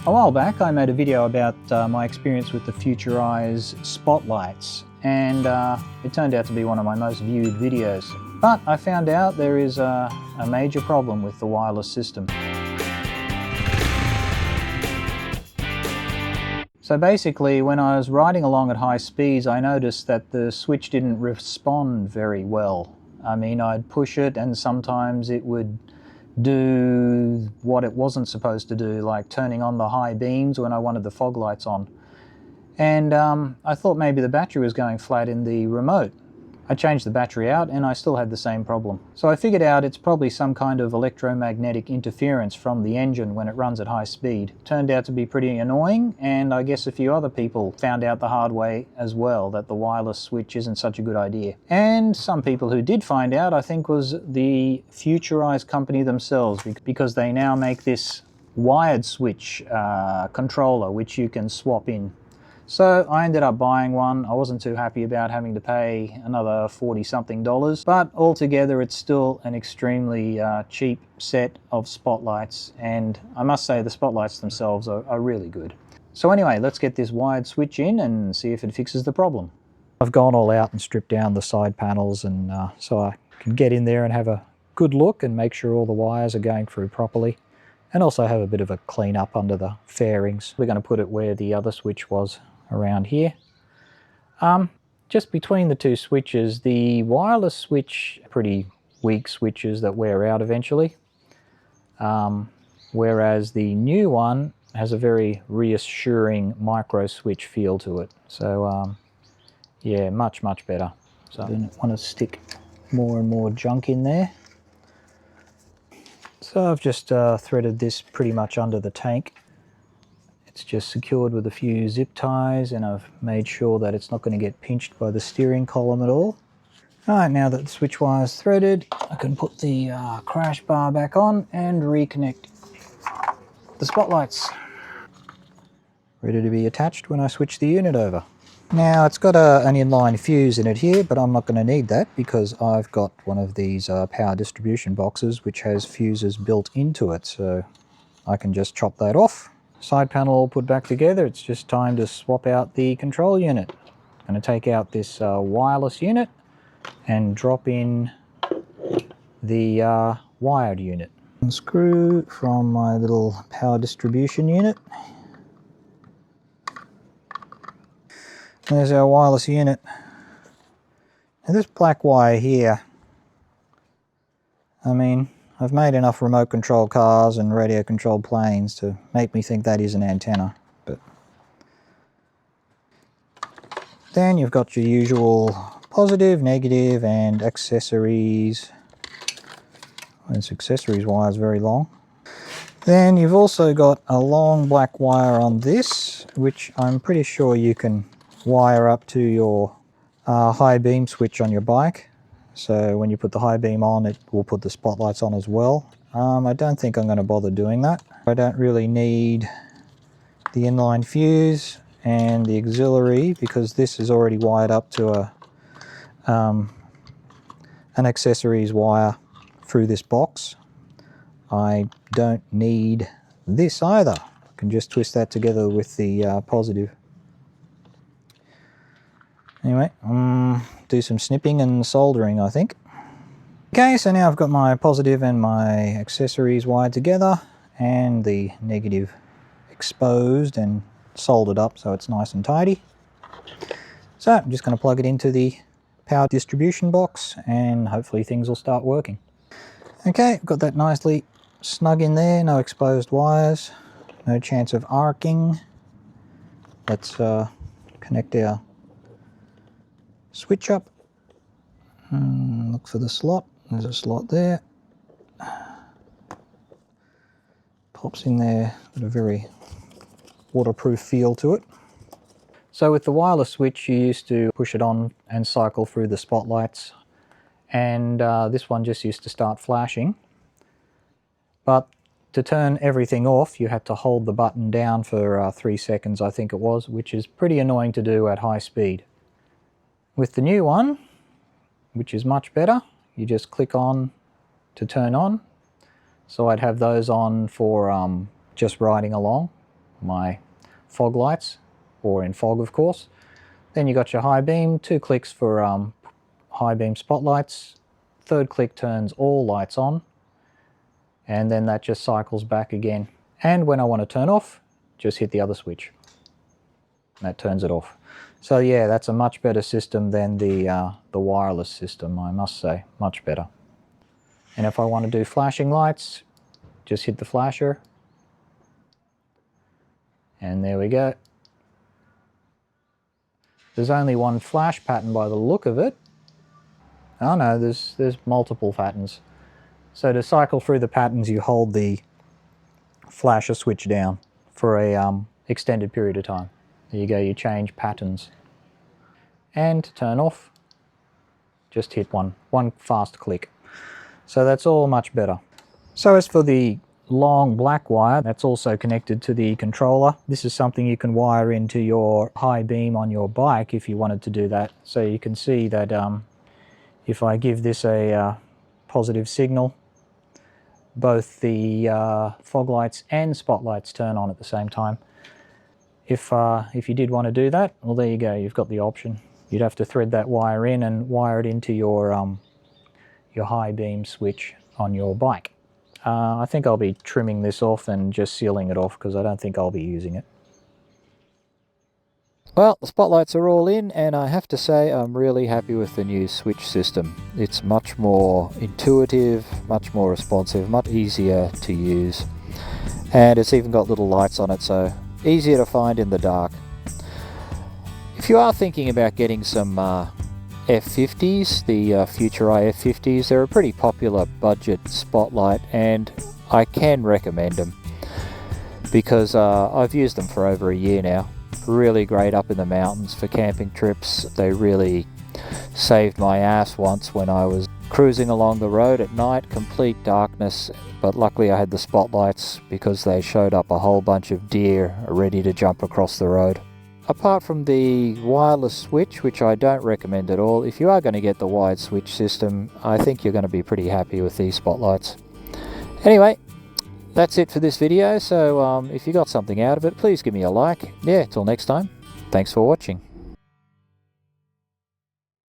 A while back I made a video about my experience with the Future Eyes spotlights, and it turned out to be one of my most viewed videos. But I found out there is a major problem with the wireless system. So basically, when I was riding along at high speeds, I noticed that the switch didn't respond very well. I mean, I'd push it and sometimes it would do what it wasn't supposed to do, like turning on the high beams when I wanted the fog lights on. And I thought maybe the battery was going flat in the remote. I changed the battery out and I still had the same problem. So I figured out it's probably some kind of electromagnetic interference from the engine when it runs at high speed. Turned out to be pretty annoying, and I guess a few other people found out the hard way as well that the wireless switch isn't such a good idea. And some people who did find out, I think, was the Future Eyes company themselves, because they now make this wired switch controller which you can swap in. So I ended up buying one. I wasn't too happy about having to pay another $40-something, but altogether it's still an extremely cheap set of spotlights, and I must say the spotlights themselves are really good. So anyway, let's get this wired switch in and see if it fixes the problem. I've gone all out and stripped down the side panels, and so I can get in there and have a good look and make sure all the wires are going through properly, and also have a bit of a clean up under the fairings. We're going to put it where the other switch was, around here. Just between the two switches, the wireless switch, pretty weak switches that wear out eventually, whereas the new one has a very reassuring micro switch feel to it. So yeah, much better. So I don't want to stick more and more junk in there. So I've just threaded this pretty much under the tank. It's just secured with a few zip ties, and I've made sure that it's not going to get pinched by the steering column at all. Alright, now that the switch wire is threaded, I can put the crash bar back on and reconnect the spotlights. Ready to be attached when I switch the unit over. Now it's got an inline fuse in it here, but I'm not going to need that because I've got one of these power distribution boxes which has fuses built into it, so I can just chop that off. Side panel all put back together. It's just time to swap out the control unit. I'm going to take out this wireless unit and drop in the wired unit. Unscrew from my little power distribution unit. There's our wireless unit. And this black wire here, I mean, I've made enough remote control cars and radio controlled planes to make me think that is an antenna. But then you've got your usual positive, negative, and accessories. This accessories wire is very long. Then you've also got a long black wire on this, which I'm pretty sure you can wire up to your high beam switch on your bike. So when you put the high beam on, it will put the spotlights on as well. I don't think I'm going to bother doing that. I don't really need the inline fuse and the auxiliary because this is already wired up to an accessories wire through this box. I don't need this either. I can just twist that together with the positive. Anyway, do some snipping and soldering, I think. Okay, so now I've got my positive and my accessories wired together and the negative exposed and soldered up so it's nice and tidy. So I'm just going to plug it into the power distribution box and hopefully things will start working. Okay, got that nicely snug in there, no exposed wires, no chance of arcing. Let's connect our switch up. Look for the slot. There's a slot there. Pops in there with a very waterproof feel to it. So with the wireless switch, you used to push it on and cycle through the spotlights, and this one just used to start flashing. But to turn everything off, you had to hold the button down for 3 seconds, I think it was, which is pretty annoying to do at high speed. With the new one, which is much better, you just click on to turn on. So I'd have those on for just riding along, my fog lights, or in fog of course. Then you got your high beam, 2 clicks for high beam spotlights, 3rd click turns all lights on, and then that just cycles back again. And when I want to turn off, just hit the other switch. That turns it off. So yeah, that's a much better system than the wireless system, I must say, much better. And if I want to do flashing lights, just hit the flasher, and there we go. There's only one flash pattern by the look of it. Oh no, there's multiple patterns. So to cycle through the patterns, you hold the flasher switch down for a extended period of time. There you go, you change patterns. And to turn off, just hit one fast click. So that's all much better. So as for the long black wire, that's also connected to the controller. This is something you can wire into your high beam on your bike if you wanted to do that. So you can see that if I give this a positive signal, both the fog lights and spotlights turn on at the same time. If you did want to do that, well, there you go, you've got the option. You'd have to thread that wire in and wire it into your high beam switch on your bike. I think I'll be trimming this off and just sealing it off because I don't think I'll be using it. Well, the spotlights are all in, and I have to say I'm really happy with the new switch system. It's much more intuitive, much more responsive, much easier to use, and it's even got little lights on it, so easier to find in the dark. If you are thinking about getting some F50s, the Future Eyes F150s, they're a pretty popular budget spotlight, and I can recommend them because I've used them for over a year now. Really great up in the mountains for camping trips. They really saved my ass once when I was cruising along the road at night, complete darkness, but luckily I had the spotlights because they showed up a whole bunch of deer ready to jump across the road. Apart from the wireless switch, which I don't recommend at all, if you are going to get the wired switch system, I think you're going to be pretty happy with these spotlights. Anyway, that's it for this video, so if you got something out of it, please give me a like. Yeah, till next time, thanks for watching.